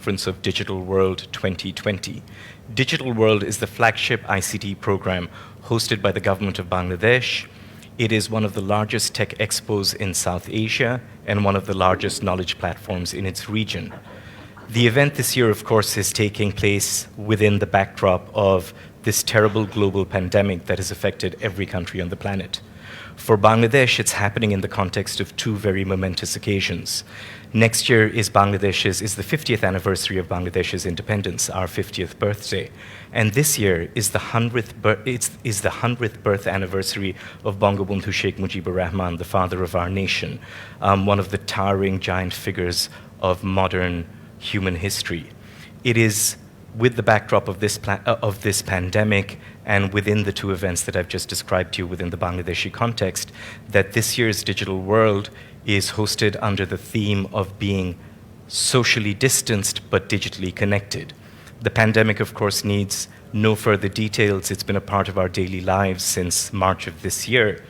conference of Digital World 2020. Digital World is the flagship ICT program hosted by the government of Bangladesh. It is one of the largest tech expos in South Asia and one of the largest knowledge platforms in its region. The event this year, of course, is taking place within the backdrop of this terrible global pandemic that has affected every country on the planet. For Bangladesh, it's happening in the context of two very momentous occasions. Next year is the 50th anniversary of Bangladesh's independence, our 50th birthday. And this year is the 100th birth anniversary of Bangabandhu Sheikh Mujibur Rahman, the father of our nation, one of the towering giant figures of modern human history. It is with the backdrop of this pandemic and within the two events that I've just described to you within the Bangladeshi context, that this year's Digital World is hosted under the theme of being socially distanced but digitally connected. The pandemic, of course, needs no further details. It's been a part of our daily lives since March of this year.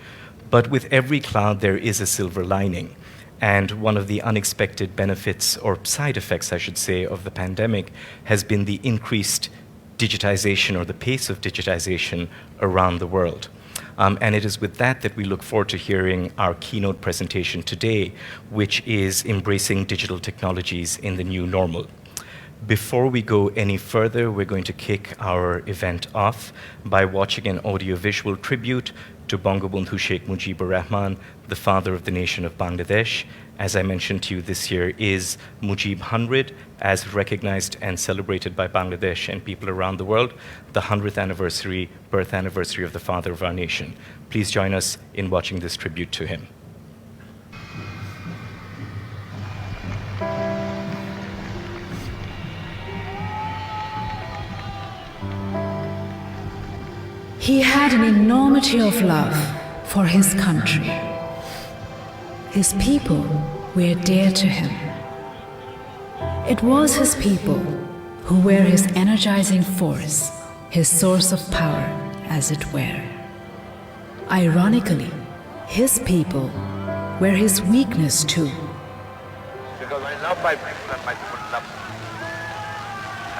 But with every cloud, there is a silver lining. And one of the unexpected benefits, or side effects, I should say, of the pandemic has been the increased digitization, or the pace of digitization around the world. And it is with that we look forward to hearing our keynote presentation today, which is embracing digital technologies in the new normal. Before we go any further, we're going to kick our event off by watching an audiovisual tribute to Bangabandhu Sheikh Mujibur Rahman, the father of the nation of Bangladesh. As I mentioned to you, this year is Mujib 100, as recognized and celebrated by Bangladesh and people around the world, the 100th birth anniversary of the father of our nation. Please join us in watching this tribute to him. He had an enormity of love for his country. His people were dear to him. It was his people who were his energizing force, his source of power, as it were. Ironically, his people were his weakness too. Because I love my people and my people love me.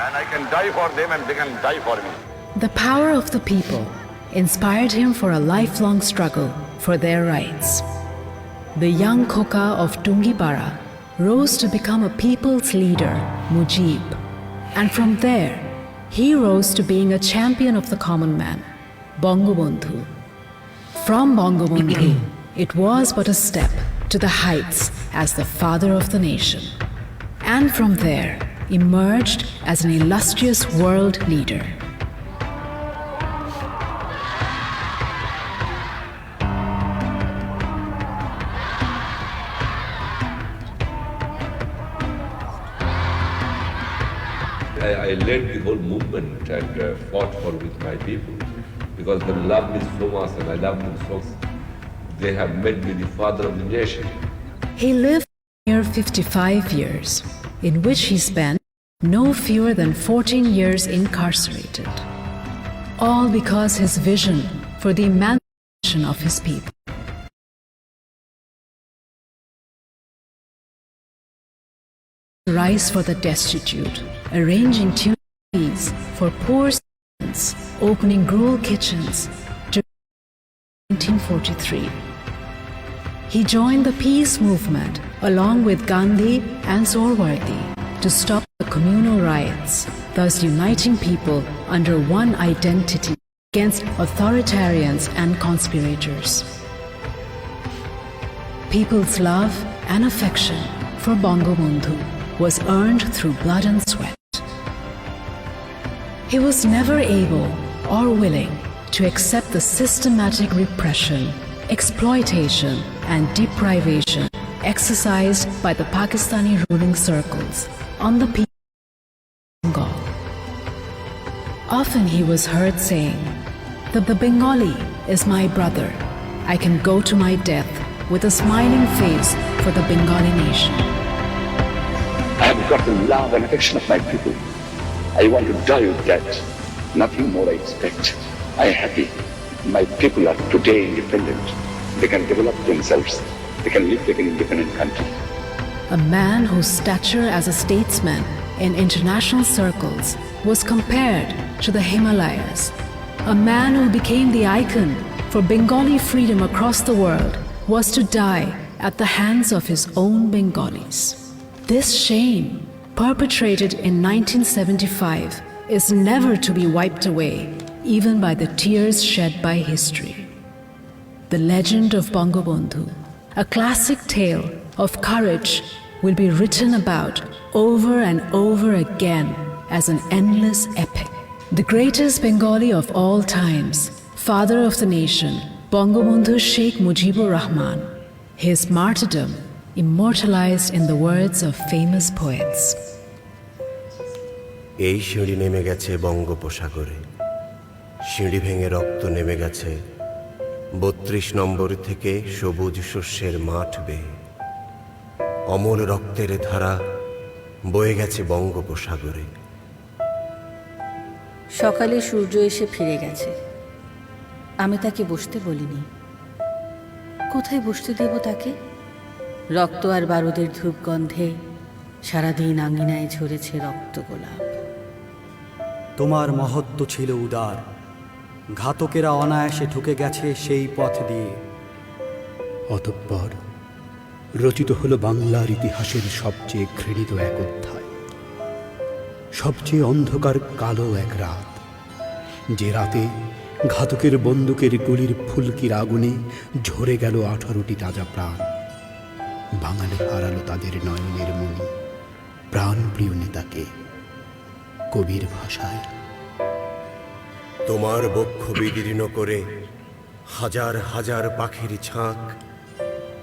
And I can die for them and they can die for me. The power of the people inspired him for a lifelong struggle for their rights. The young Khoka of Tungipara rose to become a people's leader, Mujib. And from there, he rose to being a champion of the common man, Bangabandhu. From Bangabandhu, it was but a step to the heights as the father of the nation. And from there, emerged as an illustrious world leader. I led the whole movement and fought for with my people because they love me so much and I love them so much. They have made me the father of the nation. He lived near 55 years, in which he spent no fewer than 14 years incarcerated. All because his vision for the emancipation of his people. Rice for the destitute, arranging tuitions for poor students, opening gruel kitchens during 1943. He joined the peace movement along with Gandhi and Zorwardi to stop the communal riots, thus uniting people under one identity against authoritarians and conspirators. People's love and affection for Bangabandhu was earned through blood and sweat. He was never able or willing to accept the systematic repression, exploitation, and deprivation exercised by the Pakistani ruling circles on the people of Bengal. Often he was heard saying, "The Bengali is my brother. I can go to my death with a smiling face for the Bengali nation." I have got the love and affection of my people. I want to die with that. Nothing more I expect. I am happy. My people are today independent. They can develop themselves. They can live like an independent country. A man whose stature as a statesman in international circles was compared to the Himalayas. A man who became the icon for Bengali freedom across the world was to die at the hands of his own Bengalis. This shame, perpetrated in 1975, is never to be wiped away, even by the tears shed by history. The legend of Bangabandhu, a classic tale of courage, will be written about over and over again as an endless epic. The greatest Bengali of all times, father of the nation, Bangabandhu Sheikh Mujibur Rahman, his martyrdom immortalized in the words of famous poets. এই সিঁড়ি নেমে গেছে বঙ্গোপসাগরে, সিঁড়ি ভেঙে রক্ত নেমে গেছে ৩২ নম্বর থেকে সবুজ শস্যের মাঠ বেয়ে। অমল রক্তের ধারা বয়ে গেছে বঙ্গোপসাগরে। সকালে সূর্য এসে ফিরে গেছে। আমি তাকে বসতে বলিনি। কোথায় বসতে দেব তাকে? রক্ত আর বারুদের ধূপগন্ধে সারাদিন আঙিনায় ঝরেছে রক্ত গোলাপ। তোমার মহত্ব ছিল উদার, ঘাতকেরা অনায়াসে ঢুকে গেছে সেই পথ দিয়ে। অতঃপর রচিত হলো বাংলার ইতিহাসের সবচেয়ে ঘৃণিত এক অধ্যায়, সবচেয়ে অন্ধকার কালো এক রাত, যে রাতে ঘাতকের বন্দুকের গুলির ফুলকির আগুনে ঝরে গেল 18টি তাজা প্রাণ। বাঙালি হারালো তাদের নয়নের মণি, প্রাণপ্রিয় নেতাকে। কবির ভাষায়, তোমার বক্ষ বিদীর্ণ করে হাজার হাজার পাখির ঝাঁক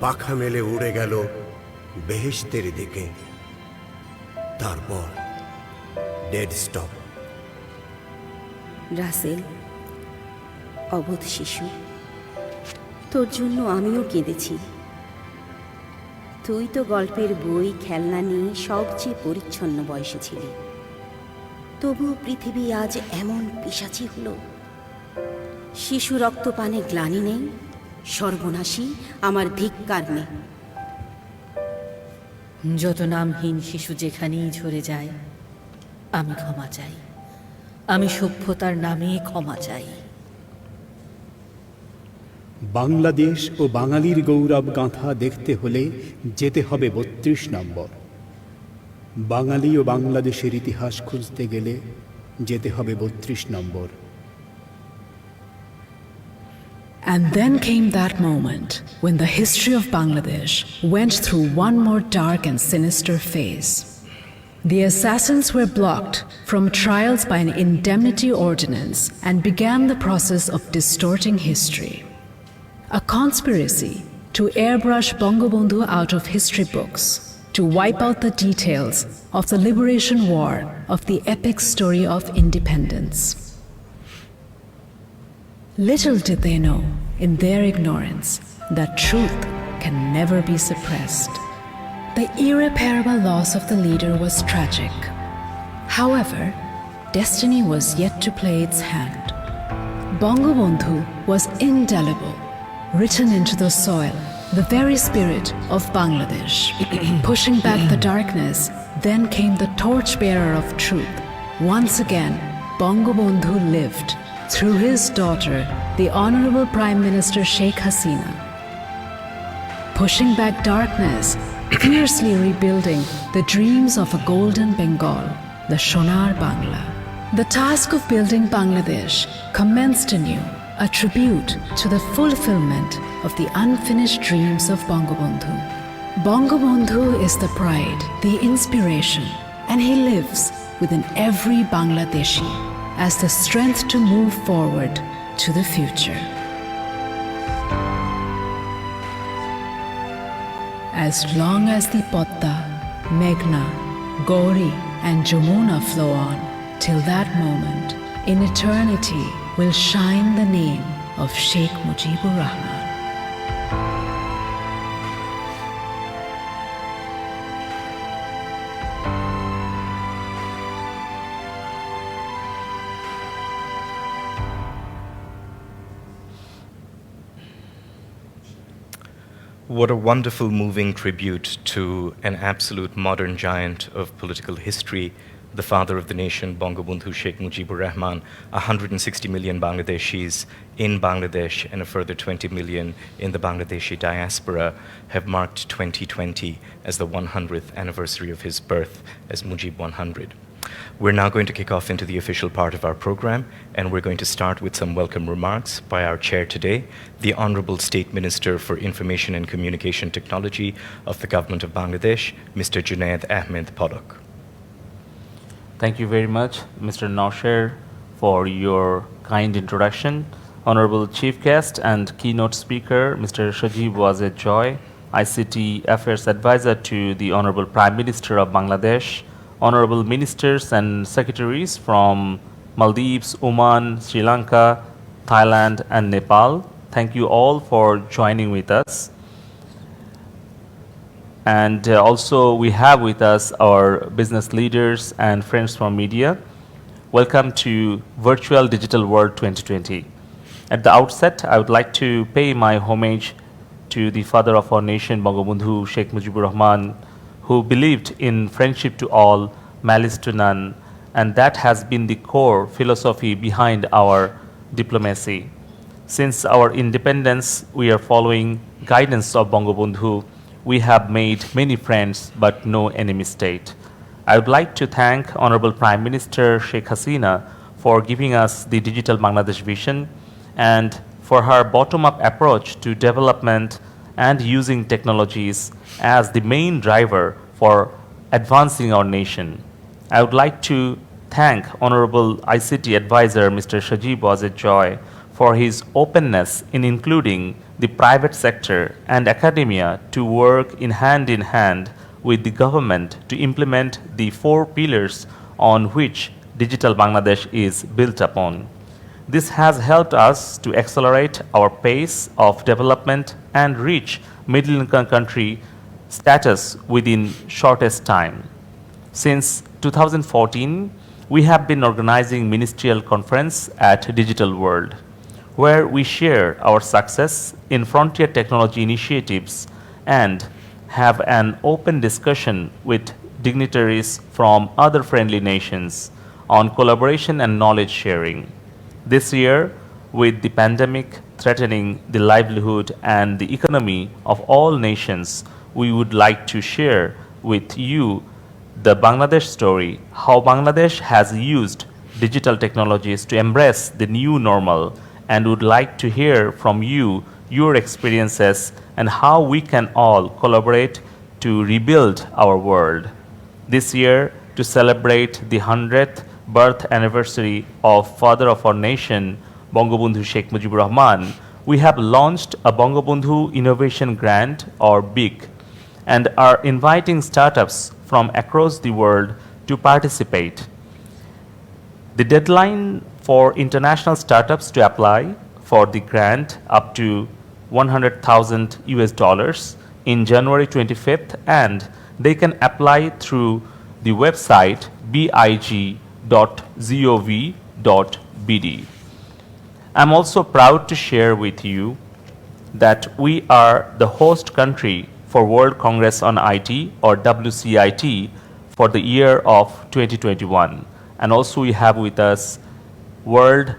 পাখা মেলে উড়ে গেল বেহেশতের দিকে। তারপর ডেড স্টপ। রাসেল, অবোধ শিশু, তোর জন্য আমিও কেঁদেছি। তুই তো গল্পের বই খেলনা নিয়ে সবচেয়ে পরিচ্ছন্ন বয়সে ছিলি। তবুও পৃথিবী আজ এমন পিশাচি হলো। শিশু রক্তপানে গ্লানি নেই, সর্বনাশী আমার ধিক্কার নেই। যত নামহীন শিশু যেখানেই ঝরে যায়, আমি ক্ষমা চাই। আমি সভ্যতার নামে ক্ষমা চাই। বাংলাদেশ ও বাঙালির গৌরব গাঁথা দেখতে হলে যেতে হবে ৩২ নম্বর। বাঙালি ও বাংলাদেশের ইতিহাস খুঁজতে গেলে যেতে হবে ৩২ নম্বর। And then came that moment when the history of Bangladesh went through one more dark and sinister phase. The assassins were blocked from trials by an indemnity ordinance and began the process of distorting history. A conspiracy to airbrush Bangabandhu out of history books, to wipe out the details of the liberation war of the epic story of independence. Little did they know, in their ignorance, that truth can never be suppressed. The irreparable loss of the leader was tragic. However, destiny was yet to play its hand. Bangabandhu was indelible, written into the soil, the very spirit of Bangladesh. Pushing back the darkness, then came the torchbearer of truth. Once again, Bangabandhu lived through his daughter, the Honorable Prime Minister Sheikh Hasina. Pushing back darkness, fiercely rebuilding the dreams of a golden Bengal, the Sonar Bangla. The task of building Bangladesh commenced anew, a tribute to the fulfillment of the unfinished dreams of Bangabandhu. Bangabandhu is the pride, the inspiration, and he lives within every Bangladeshi as the strength to move forward to the future. As long as the Padma, Meghna, Gauri, and Jamuna flow on, till that moment, in eternity will shine the name of Sheikh Mujibur Rahman. What a wonderful, moving tribute to an absolute modern giant of political history, the father of the nation, Bangabandhu Sheikh Mujibur Rahman. 160 million Bangladeshis in Bangladesh and a further 20 million in the Bangladeshi diaspora have marked 2020 as the 100th anniversary of his birth as Mujib 100. We're now going to kick off into the official part of our program, and we're going to start with some welcome remarks by our chair today, the Honorable State Minister for Information and Communication Technology of the Government of Bangladesh, Mr. Zunaid Ahmed Palak. Thank you very much, Mr. Nausher, for your kind introduction. Honorable Chief Guest and Keynote Speaker, Mr. Sajeeb Wazed Joy, ICT Affairs Advisor to the Honorable Prime Minister of Bangladesh, Honorable Ministers and Secretaries from Maldives, Oman, Sri Lanka, Thailand, and Nepal. Thank you all for joining with us. And also we have with us our business leaders and friends from media. Welcome to Virtual Digital World 2020. At the outset, I would like to pay my homage to the father of our nation, Bangabandhu Sheikh Mujibur Rahman, who believed in friendship to all, malice to none, and that has been the core philosophy behind our diplomacy. Since our independence, we are following guidance of Bangabandhu. We have made many friends, but no enemy state. I would like to thank Honorable Prime Minister Sheikh Hasina for giving us the Digital Bangladesh vision and for her bottom-up approach to development and using technologies as the main driver for advancing our nation. I would like to thank Honorable ICT Advisor Mr. Sajeeb Wazed Joy for his openness in including the private sector and academia to work in hand with the government to implement the 4 pillars on which Digital Bangladesh is built upon. This has helped us to accelerate our pace of development and reach middle-income country status within shortest time. Since 2014, we have been organizing Ministerial Conference at Digital World, where we share our success in frontier technology initiatives and have an open discussion with dignitaries from other friendly nations on collaboration and knowledge sharing. This year, with the pandemic threatening the livelihood and the economy of all nations, we would like to share with you the Bangladesh story, how Bangladesh has used digital technologies to embrace the new normal, and would like to hear from you your experiences and how we can all collaborate to rebuild our world. This year, to celebrate the 100th birth anniversary of father of our nation, Bangabandhu Sheikh Mujibur Rahman, we have launched a Bangabandhu Innovation Grant, or BIG, and are inviting startups from across the world to participate. The deadline for international startups to apply for the grant up to $100,000 in January 25th, and they can apply through the website big.gov.bd. I'm also proud to share with you that we are the host country for World Congress on IT, or WCIT, for the year of 2021. And also we have with us World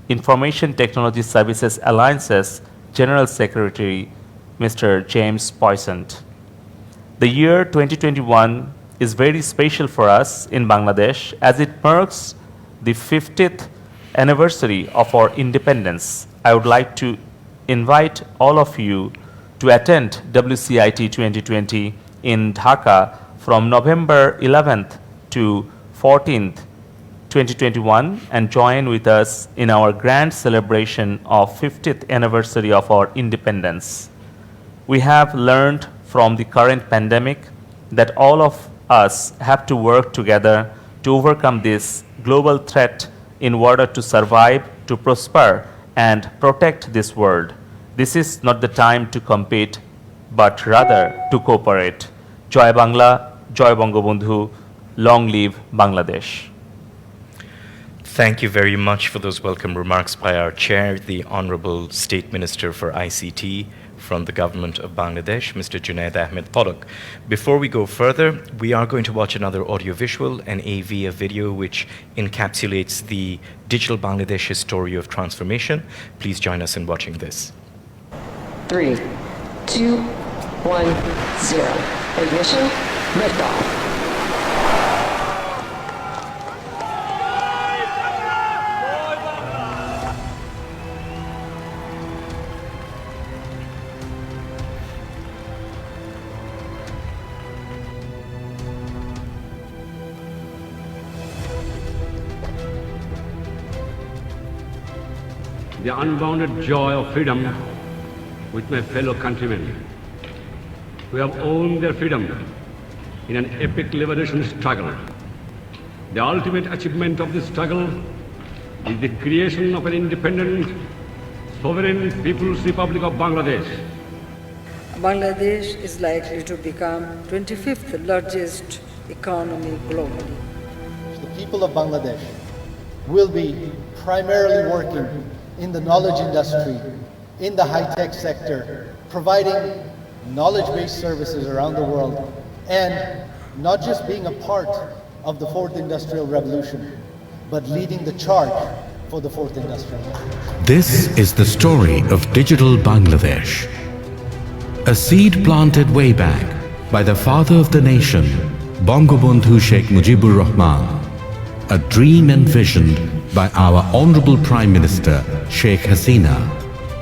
Information Technology Services Alliance's General Secretary, Mr. James Poissant. The year 2021 is very special for us in Bangladesh as it marks the 50th anniversary of our independence. I would like to invite all of you to attend WCIT 2020 in Dhaka from November 11th to 14th, 2021, and join with us in our grand celebration of 50th anniversary of our independence. We have learned from the current pandemic that all of us have to work together to overcome this global threat in order to survive, to prosper, and protect this world. This is not the time to compete, but rather to cooperate. Joy Bangla, Joy Bangabandhu, long live Bangladesh. Thank you very much for those welcome remarks by our chair, the Honorable State Minister for ICT, from the government of Bangladesh, Mr. Zunaid Ahmed Palak. Before we go further, we are going to watch another audiovisual, an AV, a video, which encapsulates the digital Bangladesh's story of transformation. Please join us in watching this. 3, 2, 1, 0. Ignition, liftoff. The unbounded joy of freedom with my fellow countrymen who have owned their freedom in an epic liberation struggle. The ultimate achievement of this struggle is the creation of an independent, sovereign People's Republic of Bangladesh. Bangladesh is likely to become 25th largest economy globally. The people of Bangladesh will be primarily working in the knowledge industry, in the high-tech sector, providing knowledge-based services around the world, and not just being a part of the fourth industrial revolution, but leading the charge for the fourth industrial revolution. This is the story of digital Bangladesh. A seed planted way back by the father of the nation, Bangabandhu Sheikh Mujibur Rahman. A dream envisioned by our Honorable Prime Minister Sheikh Hasina,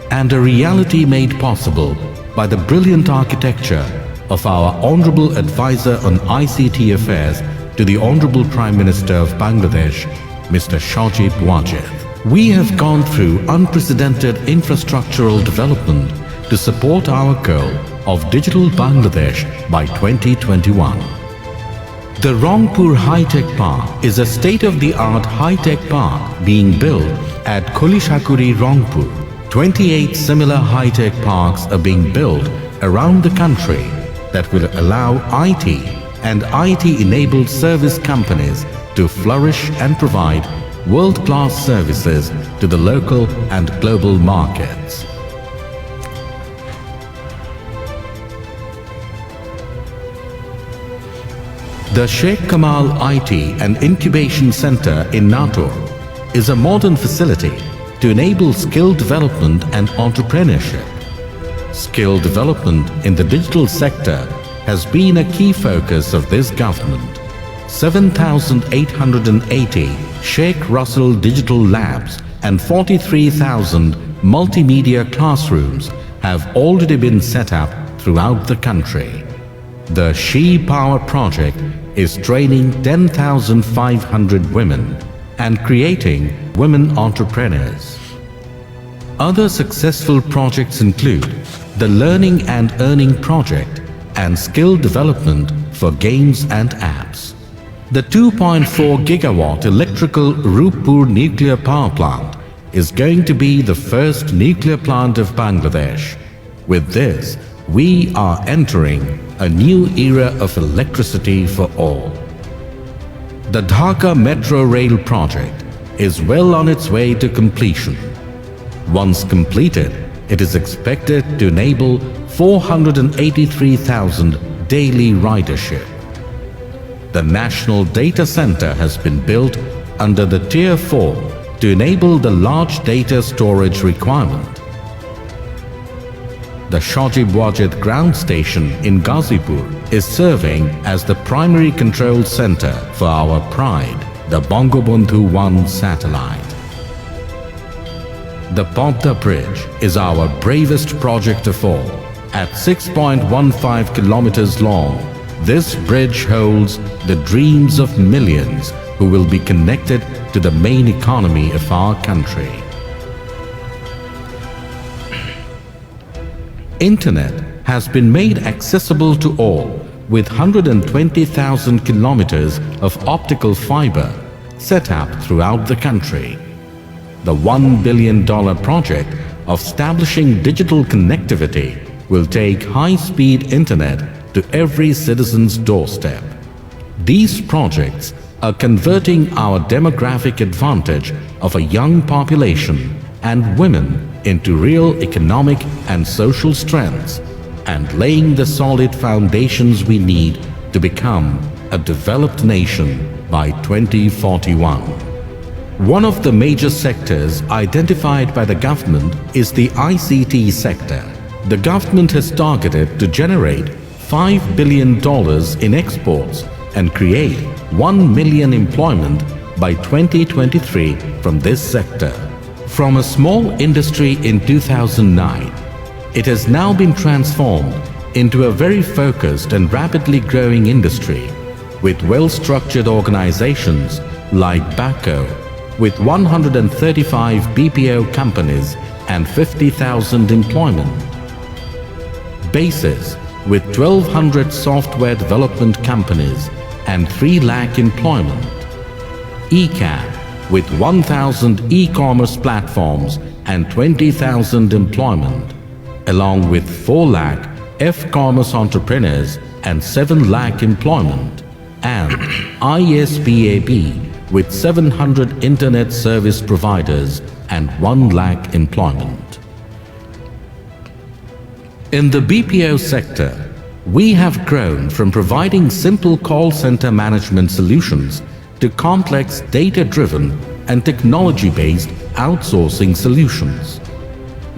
and a reality made possible by the brilliant architecture of our Honorable Advisor on ICT Affairs to the Honorable Prime Minister of Bangladesh, Mr. Sajeeb Wazed. We have gone through unprecedented infrastructural development to support our goal of digital Bangladesh by 2021. The Rangpur High-Tech Park is a state-of-the-art high-tech park being built at Kolishakuri, Rangpur. 28 similar high-tech parks are being built around the country that will allow IT and IT-enabled service companies to flourish and provide world-class services to the local and global markets. The Sheikh Kamal IT and Incubation Center in Natur is a modern facility to enable skill development and entrepreneurship. Skill development in the digital sector has been a key focus of this government. 7,880 Sheikh Russell Digital Labs and 43,000 multimedia classrooms have already been set up throughout the country. The She Power project is training 10,500 women and creating women entrepreneurs. Other successful projects include the Learning and Earning Project and skill development for games and apps. The 2.4 gigawatt electrical Rupur nuclear power plant is going to be the first nuclear plant of Bangladesh. With this, we are entering a new era of electricity for all. The Dhaka Metro Rail project is well on its way to completion. Once completed, it is expected to enable 483,000 daily ridership. The National Data Center has been built under the Tier 4 to enable the large data storage requirement. The Sajeeb Wazed ground station in Ghazipur is serving as the primary control center for our pride, the Bangabandhu 1 satellite. The Padma Bridge is our bravest project of all. At 6.15 kilometers long, this bridge holds the dreams of millions who will be connected to the main economy of our country. Internet has been made accessible to all with 120,000 kilometers of optical fiber set up throughout the country. The $1 billion project of establishing digital connectivity will take high-speed internet to every citizen's doorstep. These projects are converting our demographic advantage of a young population and women into real economic and social strengths and laying the solid foundations we need to become a developed nation by 2041. One of the major sectors identified by the government is the ICT sector. The government has targeted to generate $5 billion in exports and create 1 million employment by 2023 from this sector. From a small industry in 2009, it has now been transformed into a very focused and rapidly growing industry with well-structured organizations like BACCO, with 135 BPO companies and 50,000 employment. BACES, with 1,200 software development companies and 3 lakh employment. ECAP, with 1,000 e-commerce platforms and 20,000 employment, along with 4 lakh F-commerce entrepreneurs and 7 lakh employment. And ISBAB, with 700 internet service providers and 1 lakh employment. In the BPO sector, we have grown from providing simple call center management solutions to complex data-driven and technology-based outsourcing solutions.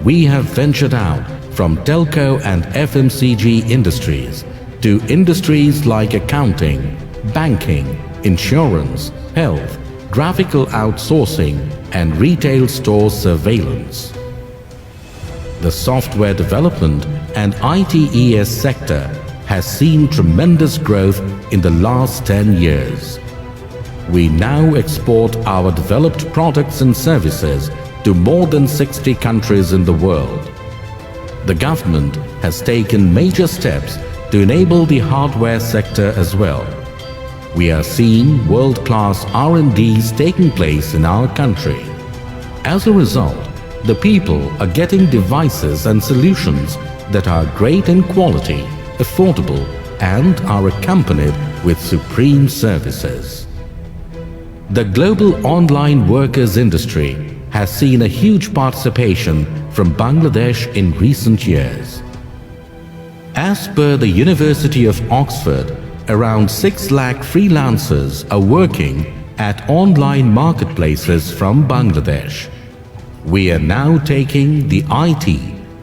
We have ventured out from telco and FMCG industries to industries like accounting, banking, insurance, health, graphical outsourcing, and retail store surveillance. The software development and ITES sector has seen tremendous growth in the last 10 years. We now export our developed products and services to more than 60 countries in the world. The government has taken major steps to enable the hardware sector as well. We are seeing world-class R&Ds taking place in our country. As a result, the people are getting devices and solutions that are great in quality, affordable, and are accompanied with supreme services. The global online workers industry has seen a huge participation from Bangladesh in recent years. As per the University of Oxford, around 6 lakh freelancers are working at online marketplaces from Bangladesh. We are now taking the IT,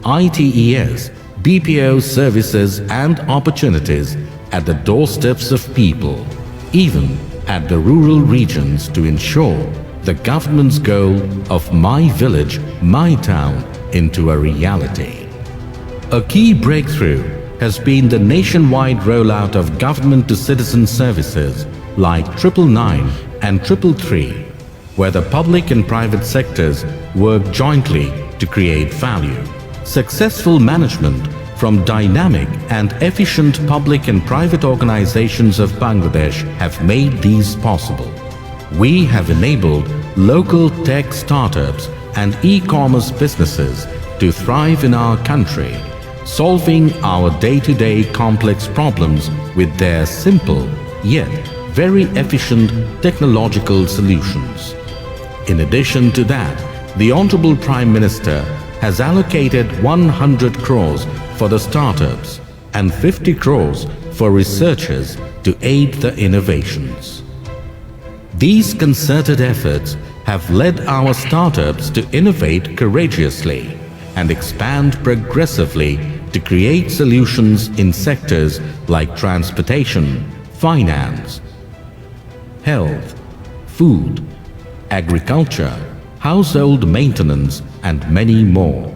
ITES, BPO services and opportunities at the doorsteps of people, even at the rural regions, to ensure the government's goal of My Village, My Town into a reality. A key breakthrough has been the nationwide rollout of government-to-citizen services like 999 and 333, where the public and private sectors work jointly to create value. Successful management from dynamic and efficient public and private organizations of Bangladesh have made these possible. We have enabled local tech startups and e-commerce businesses to thrive in our country, solving our day-to-day complex problems with their simple yet very efficient technological solutions. In addition to that, the Honorable Prime Minister has allocated 100 crores for the startups and 50 crores for researchers to aid the innovations. These concerted efforts have led our startups to innovate courageously and expand progressively to create solutions in sectors like transportation, finance, health, food, agriculture, household maintenance, and many more.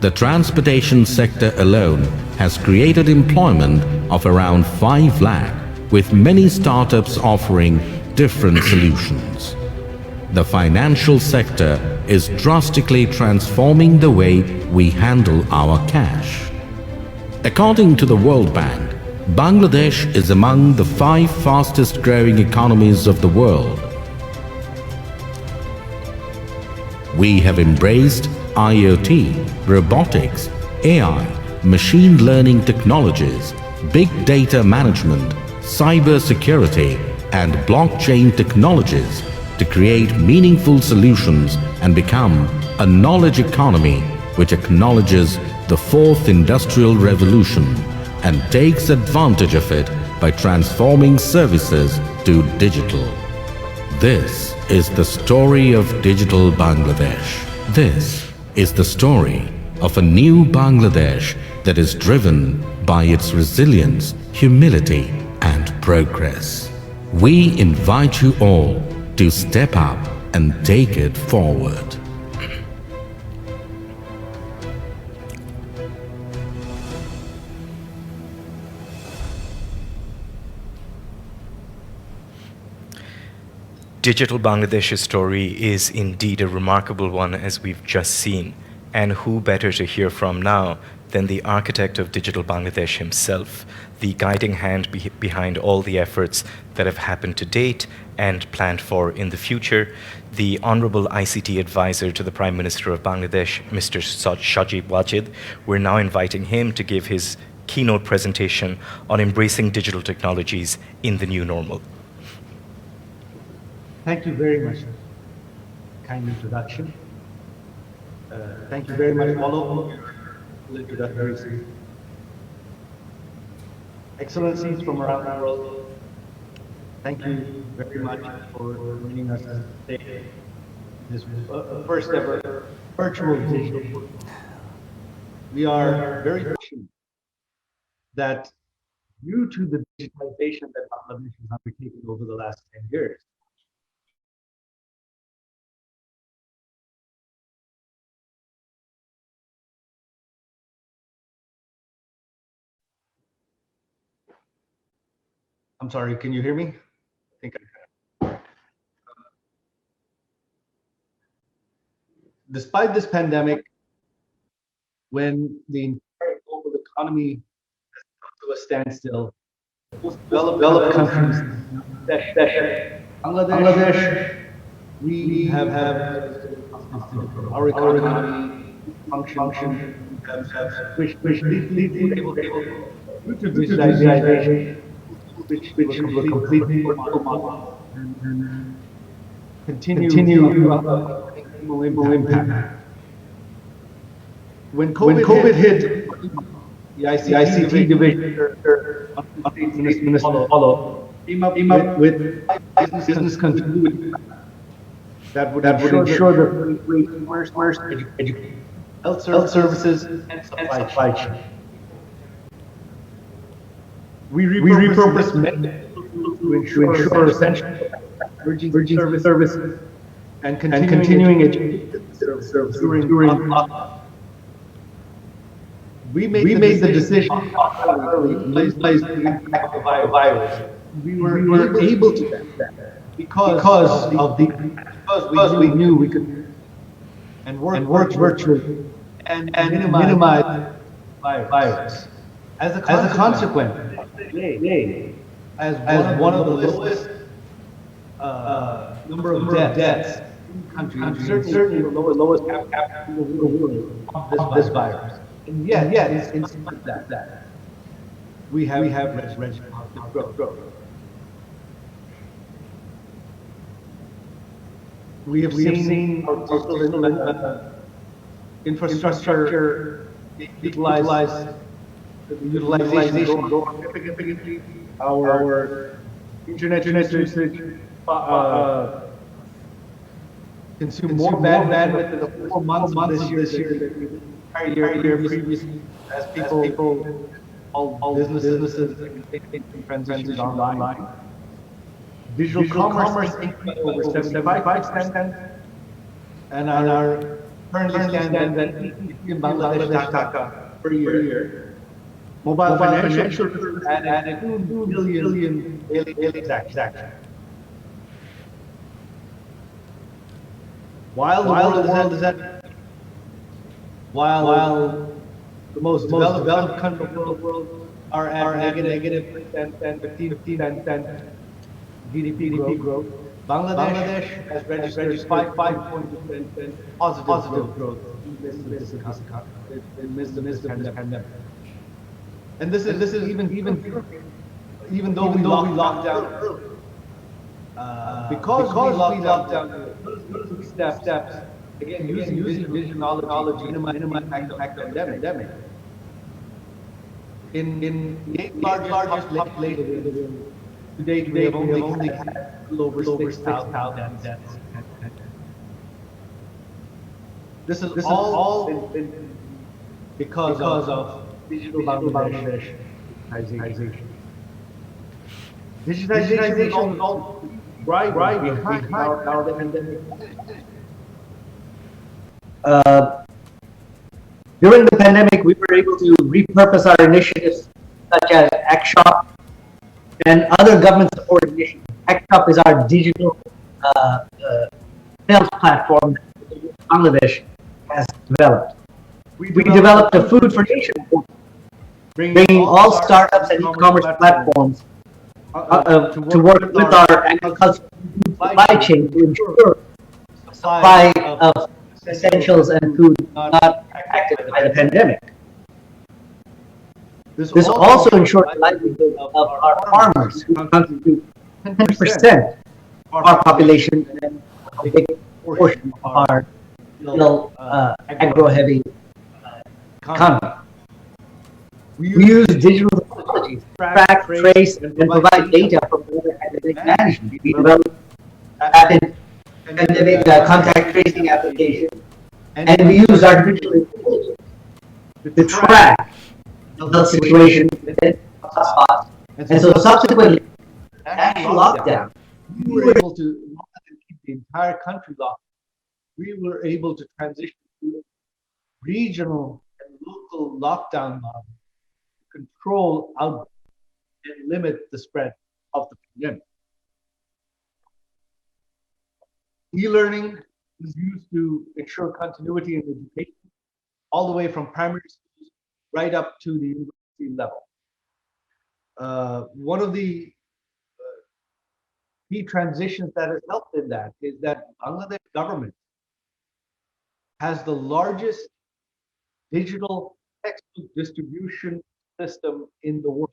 The transportation sector alone has created employment of around 5 lakh, with many startups offering different solutions. The financial sector is drastically transforming the way we handle our cash. According to the World Bank, Bangladesh is among the 5 fastest growing economies of the world. We have embraced IoT, robotics, AI, machine learning technologies, big data management, cyber security, and blockchain technologies to create meaningful solutions and become a knowledge economy which acknowledges the fourth industrial revolution and takes advantage of it by transforming services to digital. This is the story of digital Bangladesh. This is the story of a new Bangladesh that is driven by its resilience, humility, and progress. We invite you all to step up and take it forward. Digital Bangladesh's story is indeed a remarkable one, as we've just seen. And who better to hear from now than the architect of Digital Bangladesh himself, the guiding hand behind all the efforts that have happened to date and planned for in the future, the Honorable ICT Advisor to the Prime Minister of Bangladesh, Mr. Sajeeb Wazed. We're now inviting him to give his keynote presentation on embracing digital technologies in the new normal. Thank you very much. Kind introduction. Thank you very much, all of you, introductory. Excellencies from around the world, thank you very much for joining us today. This first ever virtual digital. We are very fortunate that due to the digitization that Bangladesh has undertaken over the last 10 years, I'm sorry, can you hear me? I think I can. Despite this pandemic, when the entire global economy has come to a standstill, most developed countries, Bangladesh, we have our economy function, which able to digitization, which were completely and continue impact. When COVID hit, the ICT division came up with business continuity that would ensure the first education, health services, and supply chain. We repurposed to ensure essential emergency services and continuing education services during lockdown. We made the decision to place the impact of the virus. We were able to do that because we knew we could and work virtually and minimize the virus. As a consequence, as one of the lowest number of deaths in the country, certainly the lowest per capita in the world of this virus. And yet, in spite of that, we have registered growth. We have seen our digital infrastructure utilized. The utilization go significantly. Our internet usage consume more bandwidth in the 4 months of this year than the entire year previously, as people, all businesses transition online. Digital commerce increased over 75%, and our currently stand at in Bangladesh per year. Mobile financial added 2 million daily transactions. While the world is at, while the most developed countries in the world are at -15% GDP growth, Bangladesh has registered 5.2% positive growth in this pandemic. And this is even though we locked down early. Because we locked down steps, Again, using digital technology to minimize the impact of the pandemic. In the eighth largest population in the world, to date we have only had a little over 6,000 deaths. This is all been because of digital Bangladesh digitization. Digitization is all right behind our pandemic. During the pandemic, we were able to repurpose our initiatives such as ACTShop and other government support initiatives. ACTShop is our digital sales platform that Bangladesh has developed. We developed a Food for Nation portal, bringing all startups and e-commerce platforms to work with our agricultural supply chain to ensure supply of essentials and food not impacted by the pandemic. This also ensured the livelihood of our farmers, who constitute 10% of our population and a big portion of our still agro-heavy economy. We use digital technologies to track, trace, and provide data for pandemic management. We developed rapid pandemic contact tracing application, and we use artificial intelligence to track the health situation within hotspots. And so subsequently, national lockdown, we were able to not only keep the entire country locked, we were able to transition to regional and local lockdown model to control outbreaks and limit the spread of the pandemic. E-learning is used to ensure continuity in education, all the way from primary schools right up to the university level. One of the key transitions that has helped in that is that Bangladesh government has the largest digital textbook distribution system in the world.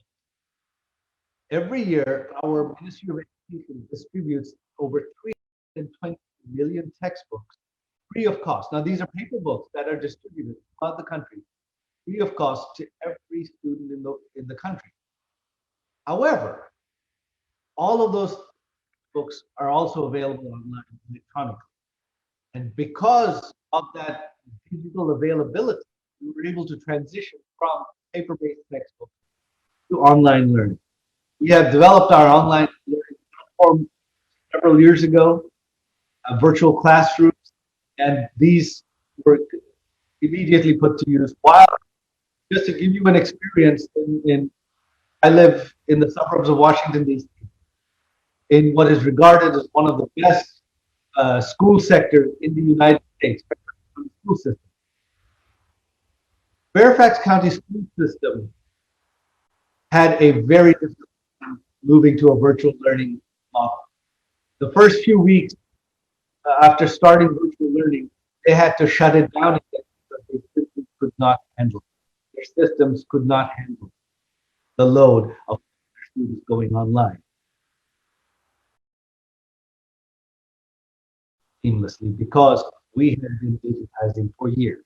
Every year, our Ministry of Education distributes over 320 million textbooks free of cost. Now, these are paper books that are distributed throughout the country, free of cost to every student in the country. However, all of those books are also available online electronically. And because of that digital availability, we were able to transition from paper-based textbooks to online learning. We have developed our online learning platform several years ago, virtual classrooms, and these were immediately put to use. While, just to give you an experience, I live in the suburbs of Washington, D.C., in what is regarded as one of the best school sectors in the United States, school system. Fairfax County school system had a very difficult time moving to a virtual learning model. The first few weeks after starting virtual learning, they had to shut it down again because their systems could not handle it. Their systems could not handle the load of students going online seamlessly because we had been digitizing for years.